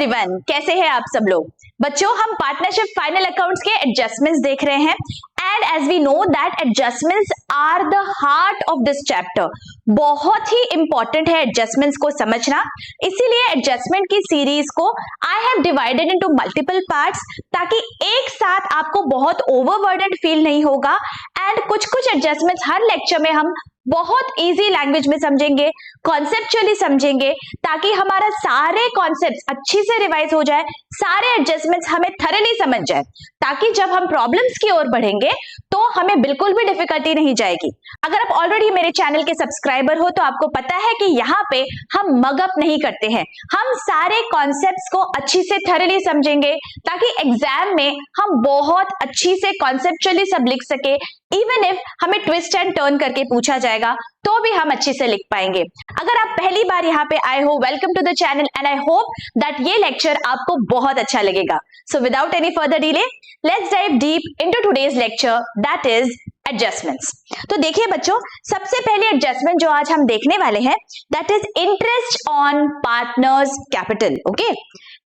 Everyone, कैसे हैं आप सब लोग। बच्चों, हम पार्टनरशिप फाइनल अकाउंट्स के एडजस्टमेंट्स देख रहे हैं and as we know that adjustments are the heart of this chapter. बहुत ही इंपॉर्टेंट है एडजस्टमेंट्स को समझना, इसीलिए एडजस्टमेंट की सीरीज को I have divided into multiple parts, ताकि एक साथ आपको बहुत ओवरबर्डन फील नहीं होगा एंड कुछ एडजस्टमेंट्स हर लेक्चर में हम बहुत इजी लैंग्वेज में समझेंगे, कॉन्सेप्चुअली समझेंगे, ताकि हमारा सारे कॉन्सेप्ट्स अच्छी से रिवाइज हो जाए, सारे एडजस्टमेंट्स हमें थॉरली समझ जाए, ताकि जब हम प्रॉब्लम्स की ओर बढ़ेंगे तो हमें बिल्कुल भी डिफिकल्टी नहीं जाएगी। अगर आप ऑलरेडी मेरे चैनल के सब्सक्राइबर हो तो आपको पता है कि यहाँ पे हम मगअप नहीं करते हैं, हम सारे कॉन्सेप्ट्स को अच्छी से थॉरली समझेंगे, ताकि एग्जाम में हम बहुत अच्छी से कॉन्सेप्चुअली सब लिख सके। इवन इफ हमें ट्विस्ट एंड टर्न करके पूछा जाएगा तो भी हम अच्छे से लिख पाएंगे। अगर आप पहली बार यहाँ पे आए हो, welcome to the channel and I hope that ये लेक्चर आपको बहुत अच्छा लगेगा। So without any further delay, let's dive deep into today's lecture, that is adjustments. तो देखिए बच्चों, सबसे पहले एडजस्टमेंट जो आज हम देखने वाले हैं that is interest on partners capital. Okay,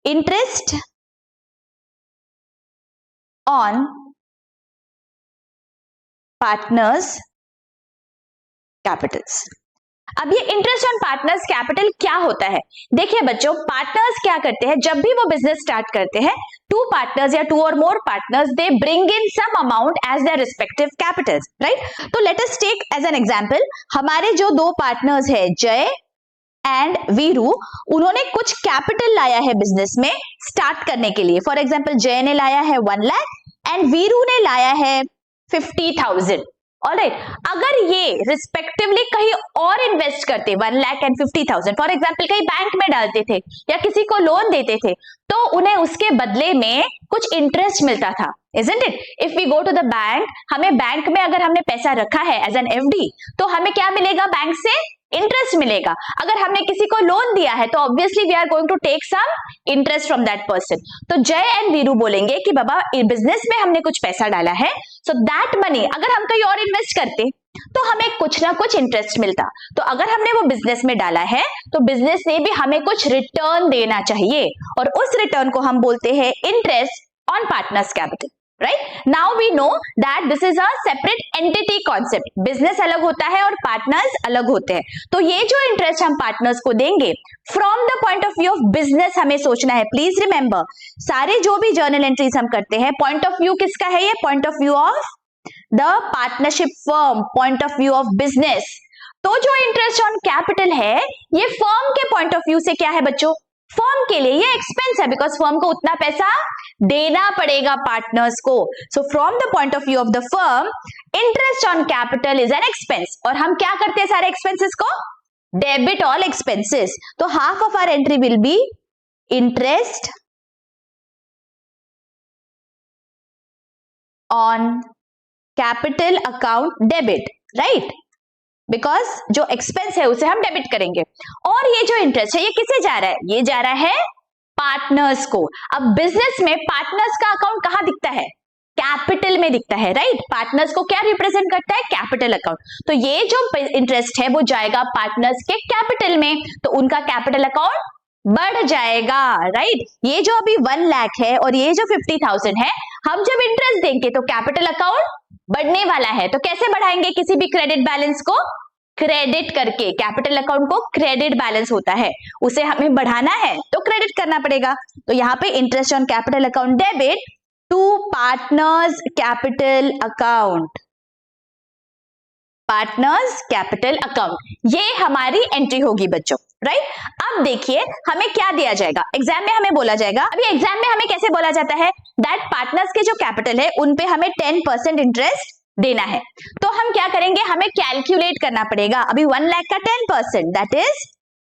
interest on partners Capitals. अब ये इंटरेस्ट ऑन पार्टनर्स कैपिटल क्या होता है? देखिए बच्चों, पार्टनर्स क्या करते हैं, जब भी वो बिजनेस स्टार्ट करते हैं, टू पार्टनर्स या टू और more partners they bring in some amount as their respective capitals, right. तो let us take as an example, हमारे जो दो पार्टनर्स है जय एंड वीरू, उन्होंने कुछ कैपिटल लाया है बिजनेस में स्टार्ट करने के लिए। फॉर एग्जाम्पल, जय ने लाया है 1 लाख एंड वीरू ने लाया है 50,000। ऑलराइट, अगर ये रिस्पेक्टिवली कहीं और इन्वेस्ट करते 1 लाख एंड 50,000, फॉर एग्जाम्पल कहीं बैंक में डालते थे या किसी को लोन देते थे, तो उन्हें उसके बदले में कुछ इंटरेस्ट मिलता था, isn't it? If we go to the bank, हमें बैंक में अगर हमने पैसा रखा है एज एन FD, तो हमें क्या मिलेगा? बैंक से इंटरेस्ट मिलेगा। अगर हमने किसी को लोन दिया है तो obviously we are going to take some interest from that person. तो जय एंड वीरू बोलेंगे कि बाबा बिजनेस में हमने कुछ पैसा डाला है, सो दैट मनी अगर हम कहीं और इन्वेस्ट करते तो हमें कुछ ना कुछ इंटरेस्ट मिलता। तो अगर हमने वो बिजनेस में डाला है तो बिजनेस ने भी हमें कुछ रिटर्न देना चाहिए, और उस रिटर्न को हम बोलते हैं interest on partners capital, right. Now we know that this is a separate entity concept. Business अलग होता है और पार्टनर्स अलग होते हैं। तो ये जो इंटरेस्ट हम पार्टनर्स को देंगे from the point of view of business हमें सोचना है। प्लीज रिमेंबर, सारे जो भी जर्नल एंट्रीज हम करते हैं, पॉइंट ऑफ व्यू किसका है? ये point of view of the partnership firm, point of view of business. तो जो इंटरेस्ट ऑन कैपिटल है ये फर्म के पॉइंट ऑफ व्यू से क्या है बच्चों? फर्म के लिए ये एक्सपेंस है, बिकॉज फर्म को उतना पैसा देना पड़ेगा पार्टनर्स को। So from the point of view of the firm, interest on capital is an expense. और हम क्या करते हैं सारे एक्सपेंसेस को? Debit all expenses. तो half of our entry will be interest on capital account debit, right, because जो expense है उसे हम डेबिट करेंगे। और ये जो इंटरेस्ट है ये किसे जा रहा है? ये जा रहा है पार्टनर्स को। अब बिजनेस में पार्टनर्स का अकाउंट कहां दिखता है? कैपिटल में दिखता है, राइट। पार्टनर्स को क्या रिप्रेजेंट करता है? Capital account. तो ये जो इंटरेस्ट है वो जाएगा पार्टनर्स के कैपिटल में, तो उनका कैपिटल अकाउंट बढ़ जाएगा, राइट। ये जो अभी 1 लाख है और ये जो 50,000 है, हम जब इंटरेस्ट देंगे तो कैपिटल अकाउंट बढ़ने वाला है। तो कैसे बढ़ाएंगे किसी भी क्रेडिट बैलेंस को? क्रेडिट करके। कैपिटल अकाउंट को क्रेडिट बैलेंस होता है, उसे हमें बढ़ाना है तो क्रेडिट करना पड़ेगा। तो यहाँ पे interest on capital account debit to partners capital account, partners capital account, ये हमारी एंट्री होगी बच्चों, राइट। अब देखिए हमें क्या दिया जाएगा एग्जाम में, हमें बोला जाएगा, अभी एग्जाम में हमें कैसे बोला जाता है दैट पार्टनर्स के जो कैपिटल है उन पे हमें 10% इंटरेस्ट देना है। तो हम क्या करेंगे? हमें कैलकुलेट करना पड़ेगा। अभी 1 लाख का 10% दैट इज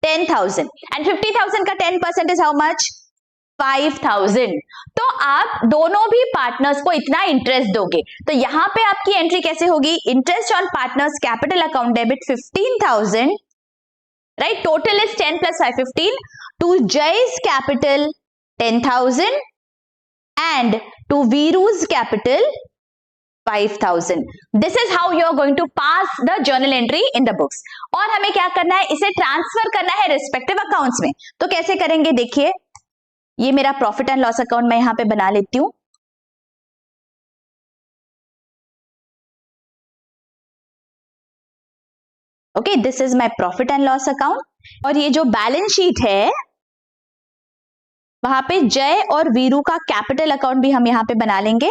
10,000 एंड 50,000 का 10% इज हाउ मच? 5,000। तो आप दोनों भी पार्टनर्स को इतना इंटरेस्ट दोगे, तो यहां पे आपकी एंट्री कैसे होगी? Interest on partners capital account debit 15,000, right, total is 10 plus 5, 15, to Jay's capital 10,000 and to Viru's capital 5,000. This is how you are going to pass the journal entry in the books. और हमें क्या करना है? इसे transfer करना है respective accounts में। तो कैसे करेंगे देखिए, ये मेरा प्रॉफिट एंड लॉस अकाउंट मैं यहां पे बना लेती हूं। Okay, this is my profit and loss account. और ये जो बैलेंस शीट है वहां पे जय और वीरू का कैपिटल अकाउंट भी हम यहां पे बना लेंगे।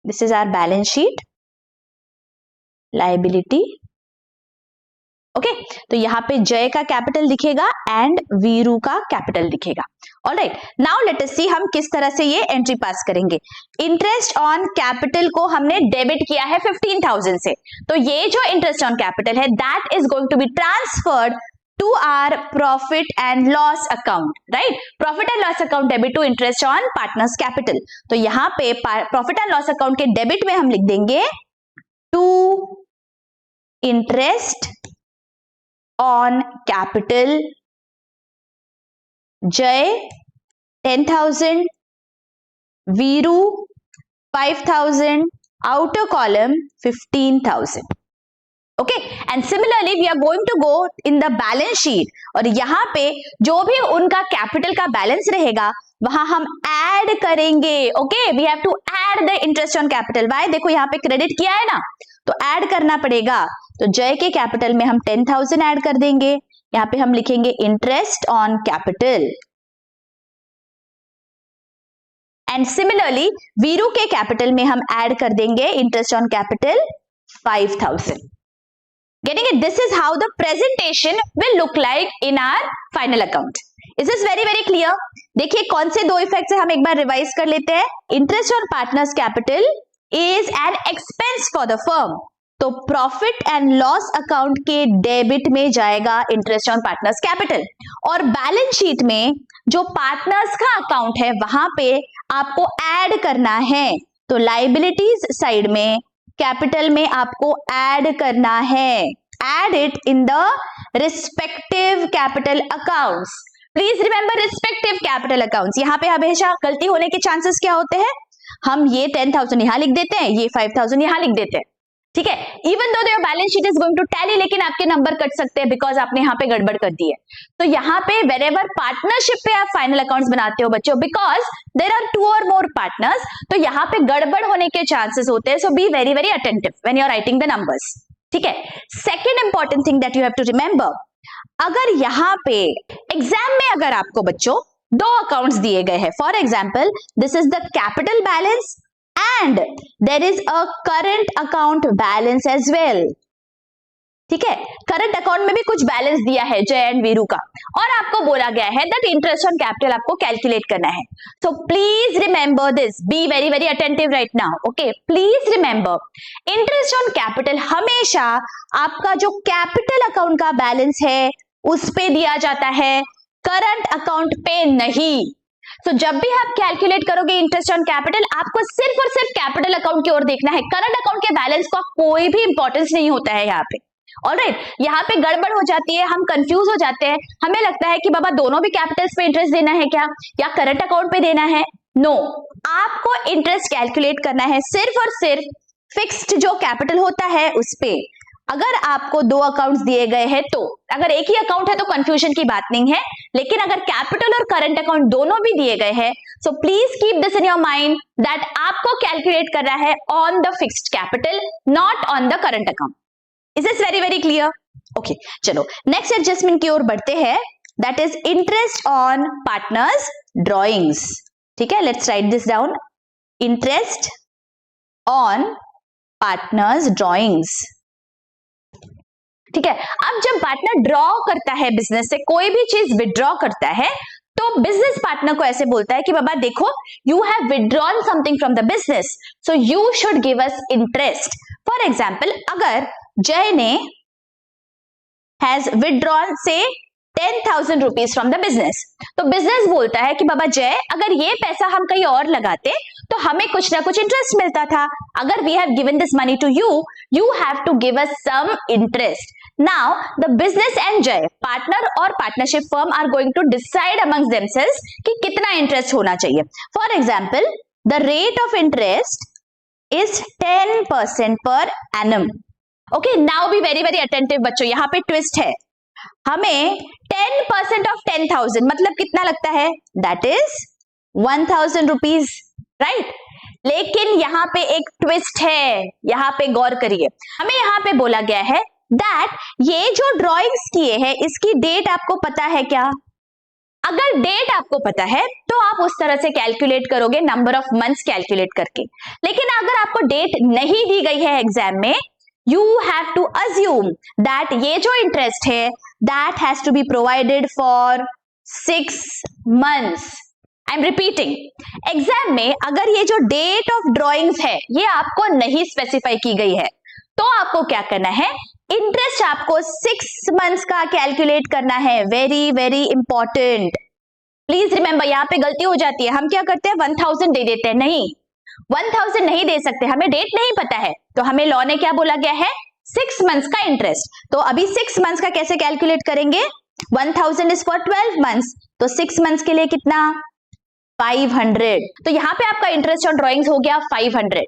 This is our balance sheet, liability. Okay, तो यहां पे जय का कैपिटल दिखेगा एंड वीरू का कैपिटल दिखेगा। ऑलराइट, नाउ लेट अस सी हम किस तरह से ये एंट्री पास करेंगे। इंटरेस्ट ऑन कैपिटल को हमने डेबिट किया है 15,000 से, तो ये जो इंटरेस्ट ऑन कैपिटल है that is going to be transferred to our profit and loss account, right. Profit and loss account debit to interest on partners capital. तो यहां पे प्रॉफिट एंड लॉस अकाउंट के डेबिट में हम लिख देंगे to interest on capital जय 10,000, Veeru 5,000, outer column 15,000. Okay, and similarly we are going to go in the balance sheet और यहाँ पे जो भी उनका कैपिटल का बैलेंस रहेगा वहां हम ऐड करेंगे। Okay, we have to add the interest on capital. Why, देखो यहाँ पे क्रेडिट किया है ना, तो ऐड करना पड़ेगा। तो जय के कैपिटल में हम 10,000 ऐड कर देंगे, यहाँ पे हम लिखेंगे interest on capital. And similarly Veeru के कैपिटल में हम ऐड कर देंगे interest on capital 5,000। Getting it? This is how the presentation will look like in our final account. Is this very very clear? देखिए कौन से दो इफेक्ट है हम एक बार रिवाइज कर लेते हैं। Interest on partners capital is an expense for the firm, तो प्रॉफिट एंड लॉस अकाउंट के डेबिट में जाएगा इंटरेस्ट ऑन पार्टनर्स कैपिटल। और बैलेंस शीट में जो पार्टनर्स का अकाउंट है वहां पे आपको ऐड करना है, तो लाइबिलिटीज साइड में कैपिटल में आपको ऐड करना है। Add it in the respective capital accounts. Please remember respective capital accounts. यहाँ पे हमेशा गलती होने के चांसेस क्या होते हैं, हम ये 10,000 यहां लिख देते हैं, ये 5,000 यहां लिख देते हैं, ठीक है। Even though your balance sheet is going to tally, लेकिन आपके नंबर कट सकते हैं बिकॉज आपने यहाँ पे गड़बड़ कर दी है। तो यहाँ पे वेरेवर पार्टनरशिप पे आप फाइनल अकाउंट्स बनाते हो बच्चों, बिकॉज देयर आर 2 और मोर पार्टनर्स, तो यहाँ पे गड़बड़ होने के चांसेस होते हैं। So be very very attentive when you are writing the numbers, ठीक है। Second important thing that you have to remember, अगर यहाँ पे एग्जाम में अगर आपको बच्चों 2 अकाउंट्स दिए गए हैं, for example this is the capital balance and there is a current account balance as well, ठीक है। करंट अकाउंट में भी कुछ बैलेंस दिया है जय एंड वीरू का, और आपको बोला गया है दैट इंटरेस्ट ऑन कैपिटल आपको कैलकुलेट करना है। So please remember this, B very very attentive right now. Okay, please remember interest on capital हमेशा आपका जो कैपिटल अकाउंट का बैलेंस है उस पे दिया जाता है, करंट अकाउंट पे नहीं। तो जब भी आप कैलकुलेट करोगे इंटरेस्ट ऑन कैपिटल, आपको सिर्फ और सिर्फ कैपिटल अकाउंट की ओर देखना है, करंट अकाउंट के बैलेंस का कोई भी इंपॉर्टेंस नहीं होता है यहाँ पे। ऑलराइट, यहाँ पे गड़बड़ हो जाती है, हम कंफ्यूज हो जाते हैं, हमें लगता है कि बाबा दोनों भी कैपिटल्स पे इंटरेस्ट देना है क्या, या करंट अकाउंट पे देना है। नो, आपको इंटरेस्ट कैलकुलेट करना है सिर्फ और सिर्फ फिक्स्ड जो कैपिटल होता है उस पे। अगर आपको 2 अकाउंट्स दिए गए हैं, तो अगर एक ही अकाउंट है तो कंफ्यूजन की बात नहीं है, लेकिन अगर कैपिटल और करंट अकाउंट दोनों भी दिए गए हैं, so please keep this in your mind that आपको कैलकुलेट करना है on the fixed capital, not on the current account. Is this very very clear? Okay, चलो नेक्स्ट एडजस्टमेंट की ओर बढ़ते हैं, that is interest on partners drawings, ठीक है। Let's write this down, interest on partners drawings, ठीक है। अब जब पार्टनर ड्रॉ करता है बिजनेस से कोई भी चीज विड्रॉ करता है, तो बिजनेस पार्टनर को ऐसे बोलता है कि बाबा देखो, you have withdrawn something from the business, so you should give us interest. For example, अगर जय ने हैज विड्रॉन से 10,000 रुपीज फ्रॉम द बिजनेस, तो बिजनेस बोलता है कि बाबा जय, अगर ये पैसा हम कहीं और लगाते तो हमें कुछ ना कुछ इंटरेस्ट मिलता था। अगर we have given this money to you, you have to give us some interest. Now the business and Jai, partner और partnership firm, are going to decide amongst themselves कि कितना इंटरेस्ट होना चाहिए। For example, the rate of interest is 10% per annum. Okay, now be very very attentive बच्चों, यहाँ पे twist है। हमें 10% ऑफ 10,000 मतलब कितना लगता है? That is 1,000 rupees, right. लेकिन यहाँ पे एक ट्विस्ट है, यहाँ पे गौर करिए। हमें यहाँ पे बोला गया है दैट ये जो ड्रॉइंग्स किए हैं इसकी डेट आपको पता है क्या? अगर डेट आपको पता है तो आप उस तरह से कैलकुलेट करोगे, नंबर ऑफ मंथ्स कैलकुलेट करके। लेकिन अगर आपको डेट नहीं दी गई है एग्जाम में, you have to assume that ये जो इंटरेस्ट है that has to be provided for 6 months. I'm repeating, exam में अगर ये जो डेट ऑफ ड्रॉइंग्स है ये आपको नहीं स्पेसिफाई की गई है तो आपको क्या करना है? इंटरेस्ट आपको 6 मंथ्स का कैलकुलेट करना है। Very very important, please remember. यहाँ पे गलती हो जाती है, हम क्या करते हैं 1,000 दे देते हैं। नहीं, 1,000 नहीं दे सकते, हमें डेट नहीं पता है तो हमें लॉ ने क्या बोला गया है? 6 मंथ्स का इंटरेस्ट। तो अभी 6 मंथ्स का कैसे कैलकुलेट करेंगे? 1,000 इज फॉर 12 मंथ्स, तो 6 मंथ्स के लिए कितना? 500। तो यहाँ पे आपका इंटरेस्ट ऑन ड्रॉइंग्स हो गया 500।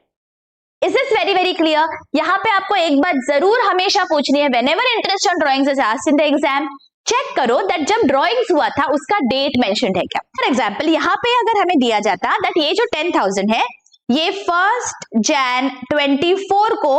Is this very very clear? यहाँ पे आपको एक बात जरूर हमेशा पूछनी है, whenever interest on drawings is asked in the exam, check करो दैट जब ड्रॉइंग्स हुआ था उसका डेट मेंशन्ड है क्या। फॉर एग्जांपल यहाँ पे अगर हमें दिया जाता दैट ये जो 10,000 है ये 1 Jan 24 को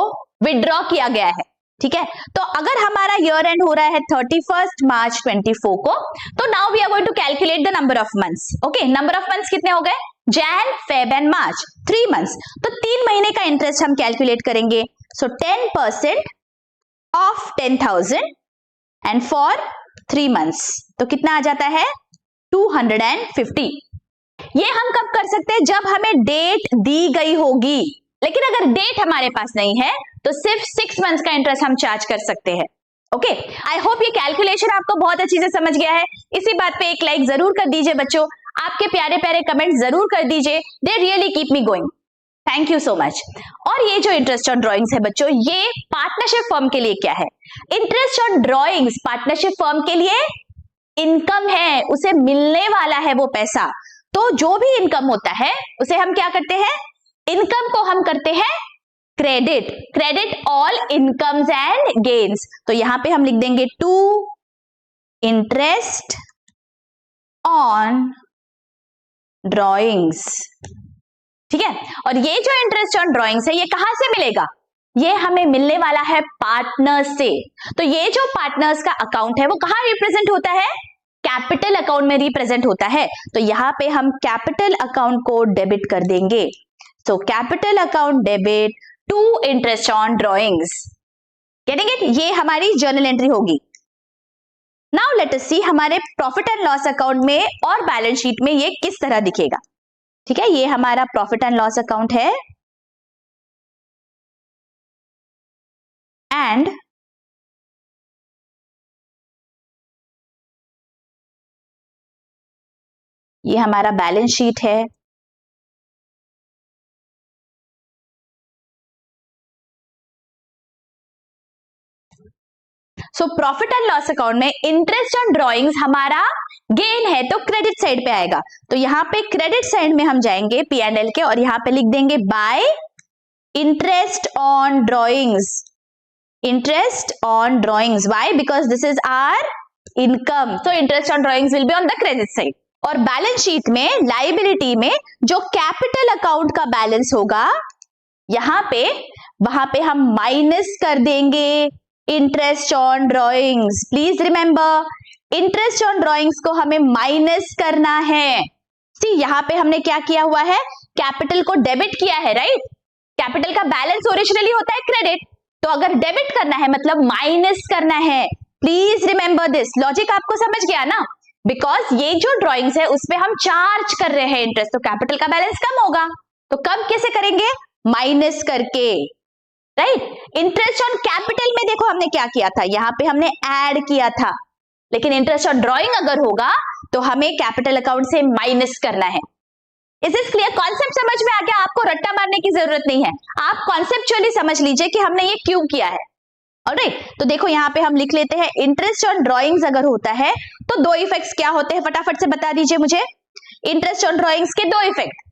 विड्रॉ किया गया है, ठीक है। तो अगर हमारा ईयर एंड हो रहा है 31 March 24 को, तो now we are going to calculate the number of months. Okay, number of months कितने हो गए? Jan, Feb and March, 3 months. तो 3 महीने का इंटरेस्ट हम कैलकुलेट करेंगे। So 10% of 10,000 and for 3 months, तो कितना आ जाता है? 250। ये हम कब कर सकते हैं? जब हमें डेट दी गई होगी। लेकिन अगर डेट हमारे पास नहीं है तो सिर्फ 6 मंथ्स का इंटरेस्ट हम चार्ज कर सकते हैं। ओके, आई होप ये कैलकुलेशन आपको बहुत अच्छी से समझ गया है। इसी बात पे एक लाइक जरूर कर दीजिए बच्चों, आपके प्यारे प्यारे कमेंट जरूर कर दीजिए, they really keep me going. Thank you so much. और ये जो इंटरेस्ट ऑन ड्रॉइंग्स है बच्चों, ये पार्टनरशिप फर्म के लिए क्या है? Interest on drawings partnership firm के लिए इनकम है, उसे मिलने वाला है वो पैसा। तो जो भी इनकम होता है उसे हम क्या करते हैं? इनकम को हम करते हैं credit. Credit all incomes and gains. तो यहां पे हम लिख देंगे टू इंटरेस्ट ऑन ड्रॉइंग्स, ठीक है। और ये जो इंटरेस्ट ऑन ड्रॉइंग्स है ये कहां से मिलेगा? ये हमें मिलने वाला है पार्टनर्स से। तो ये जो पार्टनर्स का अकाउंट है वो कहां रिप्रेजेंट होता है? कैपिटल अकाउंट में रिप्रेजेंट होता है। तो यहां पे हम कैपिटल अकाउंट को डेबिट कर देंगे। So capital account debit to interest on drawings. Getting it? ये हमारी जर्नल एंट्री होगी। नाउ लेट अस सी हमारे प्रॉफिट एंड लॉस अकाउंट में और बैलेंस शीट में ये किस तरह दिखेगा। ठीक है, ये हमारा प्रॉफिट एंड लॉस अकाउंट है एंड ये हमारा बैलेंस शीट है। So profit and loss account में इंटरेस्ट ऑन ड्रॉइंग्स हमारा गेन है तो क्रेडिट साइड पे आएगा। तो यहां पे क्रेडिट साइड में हम जाएंगे P&L के और यहां पे लिख देंगे by interest on drawings. Interest on drawings, why? Because this is our income, so interest on drawings will be on the credit side. और बैलेंस शीट में लायबिलिटी में जो कैपिटल अकाउंट का बैलेंस होगा यहां पे, वहां पे हम माइनस कर देंगे interest on drawings. Please remember, interest on drawings को हमें माइनस करना है। सी यहां पे हमने क्या किया हुआ है? कैपिटल को डेबिट किया है, राइट? कैपिटल का बैलेंस ओरिजिनली होता है क्रेडिट, तो अगर डेबिट करना है मतलब माइनस करना है। प्लीज रिमेंबर दिस लॉजिक, आपको समझ गया ना? बिकॉज ये जो ड्रॉइंग्स है उसमें हम चार्ज कर रहे हैं इंटरेस्ट, तो कैपिटल का बैलेंस कम होगा। तो कम कैसे करेंगे? माइनस करके, राइट? इंटरेस्ट ऑन कैपिटल में देखो हमने क्या किया था, यहां पे हमने ऐड किया था। लेकिन इंटरेस्ट ऑन ड्रॉइंग अगर होगा तो हमें कैपिटल अकाउंट से माइनस करना है। Is this clear? कॉन्सेप्ट समझ में आ गया? आपको रट्टा मारने की जरूरत नहीं है, आप कॉन्सेप्चुअली समझ लीजिए कि हमने ये क्यों किया है। ऑलराइट, तो देखो यहां पे हम लिख लेते हैं इंटरेस्ट ऑन ड्रॉइंग्स अगर होता है तो दो इफेक्ट्स क्या होते हैं, फटाफट से बता दीजिए मुझे। इंटरेस्ट ऑन ड्रॉइंग्स के दो effect,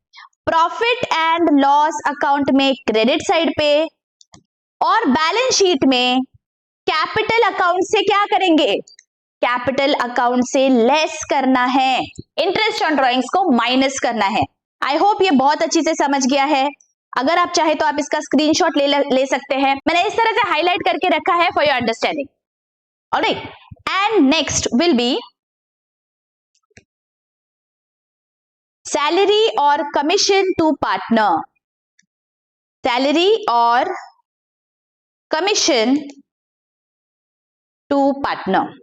profit and loss account में क्रेडिट साइड पे और बैलेंस शीट में कैपिटल अकाउंट से क्या करेंगे? कैपिटल अकाउंट से लेस करना है, इंटरेस्ट ऑन ड्रॉइंग्स को माइनस करना है। आई होप ये बहुत अच्छी से समझ गया है। अगर आप चाहे तो आप इसका स्क्रीनशॉट ले सकते हैं। मैंने इस तरह से हाईलाइट करके रखा है for your understanding. Alright, and next will be salary और कमीशन टू पार्टनर। सैलरी और कमीशन टू पार्टनर।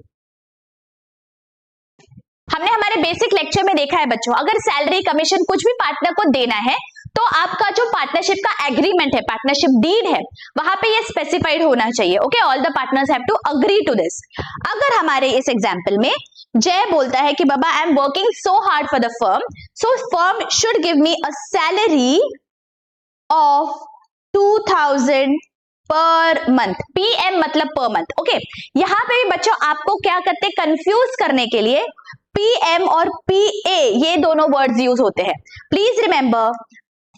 हमने हमारे बेसिक लेक्चर में देखा है बच्चों, अगर सैलरी कमीशन कुछ भी पार्टनर को देना है तो आपका जो पार्टनरशिप का एग्रीमेंट है, पार्टनरशिप डीड है, वहां पे ये स्पेसिफाइड होना चाहिए। Okay, all the partners have to agree to this. अगर हमारे इस एग्जांपल में जय बोलता है कि बाबा I am working so hard for the firm, so firm should give me a salary of 2000 per month. PM मतलब पर मंथ। ओके, यहां पे भी बच्चों आपको क्या करते हैं, कंफ्यूज करने के लिए पीएम और पीए ये दोनों वर्ड्स यूज होते हैं। Please remember,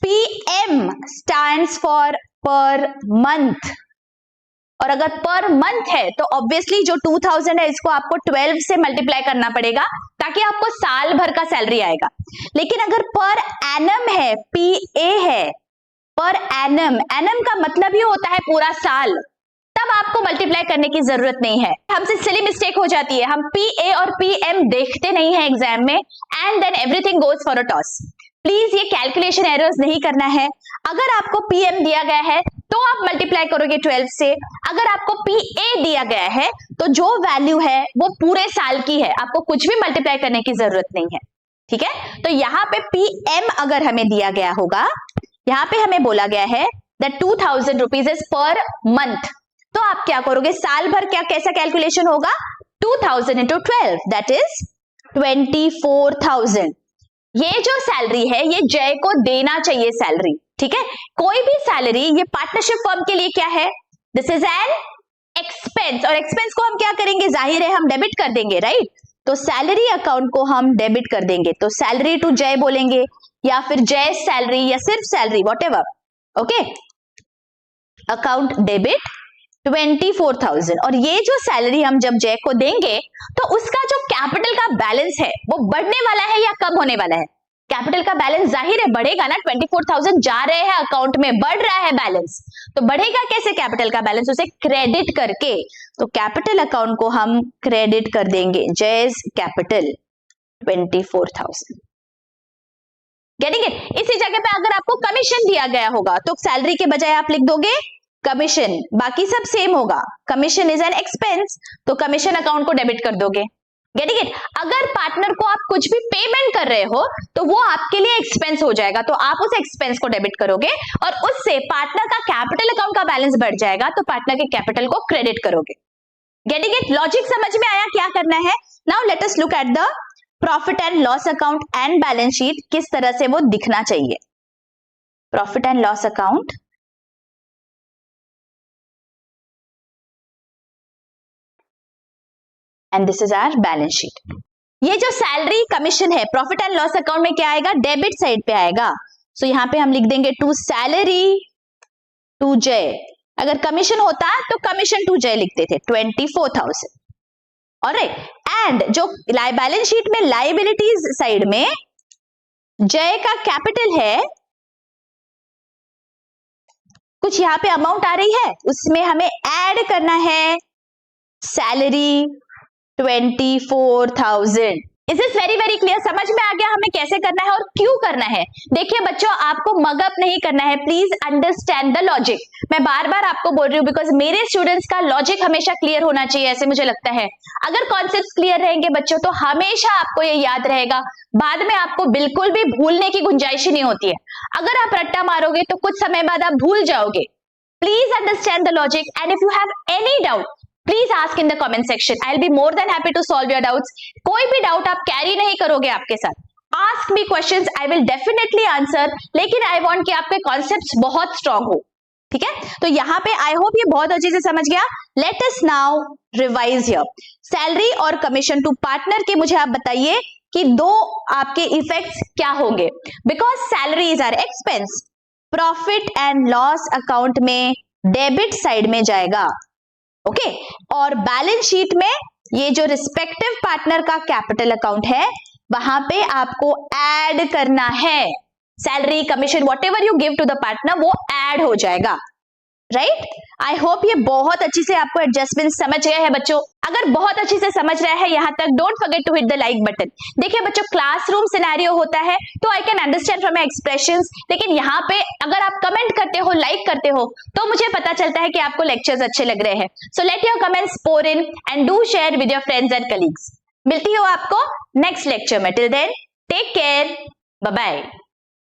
PM stands for per month, और अगर पर मंथ है तो ऑब्वियसली जो 2000 है इसको आपको 12 से मल्टीप्लाई करना पड़ेगा ताकि आपको साल भर का सैलरी आएगा। लेकिन अगर पर एनम है, पीए है, पर एनम, एनम का मतलब ही होता है पूरा साल, तब आपको मल्टीप्लाई करने की जरूरत नहीं है। हमसे सिली मिस्टेक हो जाती है, हम पीए और पीएम देखते नहीं है एग्जाम में and then everything goes for a toss. Please ये कैलकुलेशन एरर्स नहीं करना है। अगर आपको पीएम दिया गया है तो आप मल्टीप्लाई करोगे 12 से, अगर आपको पीए दिया गया है तो जो वैल्यू है वो पूरे साल की है, आपको कुछ भी मल्टीप्लाई करने की जरूरत नहीं है। ठीक है, तो यहाँ पे पीएम अगर हमें दिया गया होगा, यहाँ पे हमें बोला गया है that 2000 rupees is per month, तो आप क्या करोगे, साल भर क्या कैसा कैलकुलेशन होगा, 2000 into 12 दैट इज 24,000। ये जो सैलरी है ये जय को देना चाहिए सैलरी। ठीक है, कोई भी सैलरी ये पार्टनरशिप फर्म के लिए क्या है, दिस इज एन एक्सपेंस, और एक्सपेंस को हम क्या करेंगे, जाहिर है हम डेबिट कर देंगे, राइट। तो सैलरी अकाउंट को हम डेबिट कर देंगे, तो सैलरी टू जय बोलेंगे या फिर जय सैलरी या सिर्फ salary, whatever. Okay, account debit 24,000, और ये जो सैलरी हम जब जय को देंगे तो उसका जो कैपिटल का बैलेंस है वो बढ़ने वाला है या कम होने वाला है, कैपिटल का बैलेंस जाहिर है बढ़ेगा ना, 24,000 जा रहे हैं अकाउंट में, बढ़ रहा है बैलेंस, तो बढ़ेगा कैसे कैपिटल का बैलेंस, उसे क्रेडिट करके। तो कैपिटल अकाउंट को हम क्रेडिट कर देंगे, जयस कैपिटल 24,000। Getting it. इसी जगह पे अगर आपको कमीशन दिया गया होगा तो सैलरी के बजाय आप लिख दोगे कमीशन, बाकी सब सेम होगा, कमीशन इज एन एक्सपेंस, तो कमीशन अकाउंट को डेबिट कर दोगे। Getting it. अगर पार्टनर को आप कुछ भी पेमेंट कर रहे हो तो वो आपके लिए एक्सपेंस हो जाएगा, तो आप उस एक्सपेंस को डेबिट करोगे और उससे पार्टनर का कैपिटल अकाउंट का बैलेंस बढ़ जाएगा, तो पार्टनर के कैपिटल को क्रेडिट करोगे। Getting it. लॉजिक समझ में आया क्या करना है। Now let us look at the profit and loss account and balance sheet, किस तरह से वो दिखना चाहिए। Profit and loss account and this is our balance sheet. ये जो सैलरी कमीशन है प्रॉफिट एंड लॉस अकाउंट में क्या आएगा, डेबिट साइड पे आएगा। सो यहाँ पे हम लिख देंगे टू सैलरी टू जय, अगर कमीशन होता तो कमीशन टू जय लिखते थे 24,000। ऑलराइट, एंड जो बैलेंस शीट में लायबिलिटीज साइड में जय का कैपिटल है, कुछ यहाँ पे अमाउंट आ रही है, उसमें हमें ऐड करना है salary 24,000। Is this very very clear, समझ में आ गया हमें कैसे करना है और क्यों करना है। देखिए बच्चों, आपको मगअप नहीं करना है, प्लीज अंडरस्टैंड द लॉजिक। मैं बार बार आपको बोल रही हूँ बिकॉज मेरे स्टूडेंट्स का लॉजिक हमेशा क्लियर होना चाहिए, ऐसे मुझे लगता है। अगर कॉन्सेप्ट्स क्लियर रहेंगे बच्चों तो हमेशा आपको ये याद रहेगा, बाद में आपको बिल्कुल भी भूलने की गुंजाइश ही नहीं होती है। अगर आप रट्टा मारोगे तो कुछ समय बाद आप भूल जाओगे। Please understand the logic and if you have any doubt please ask in the comment section, I will be more than happy to solve your doubts. कोई भी डाउट आप कैरी नहीं करोगे आपके साथ, ask me questions, I will definitely answer, लेकिन I want कि आपके कॉन्सेप्ट्स बहुत स्ट्रांग हो। ठीक है, तो यहाँ पे आई होप ये बहुत अच्छे से समझ गया। Let us now revise here. Salary और कमीशन टू पार्टनर के मुझे आप बताइए कि दो आपके इफेक्ट्स क्या होंगे, because salary is our expense, profit and loss account में डेबिट साइड में जाएगा। ओके, और बैलेंस शीट में ये जो रिस्पेक्टिव पार्टनर का कैपिटल अकाउंट है वहां पे आपको ऐड करना है। Salary, commission, whatever you give to the partner वो ऐड हो जाएगा, राइट? आई होप ये बहुत अच्छी से आपको एडजस्टमेंट समझ गए हैं बच्चों। अगर बहुत अच्छी से समझ रहे हैं यहाँ तक, don't forget to hit the like button. देखिए बच्चों, क्लासरूम सिनेरियो होता है तो I can understand from expressions, लेकिन यहाँ पे अगर आप कमेंट करते हो, लाइक करते हो, तो मुझे पता चलता है कि आपको लेक्चर्स अच्छे लग रहे हैं। So let your comments pour in and do share with your friends and colleagues. मिलती हो आपको नेक्स्ट लेक्चर में। Till then take care, bye bye.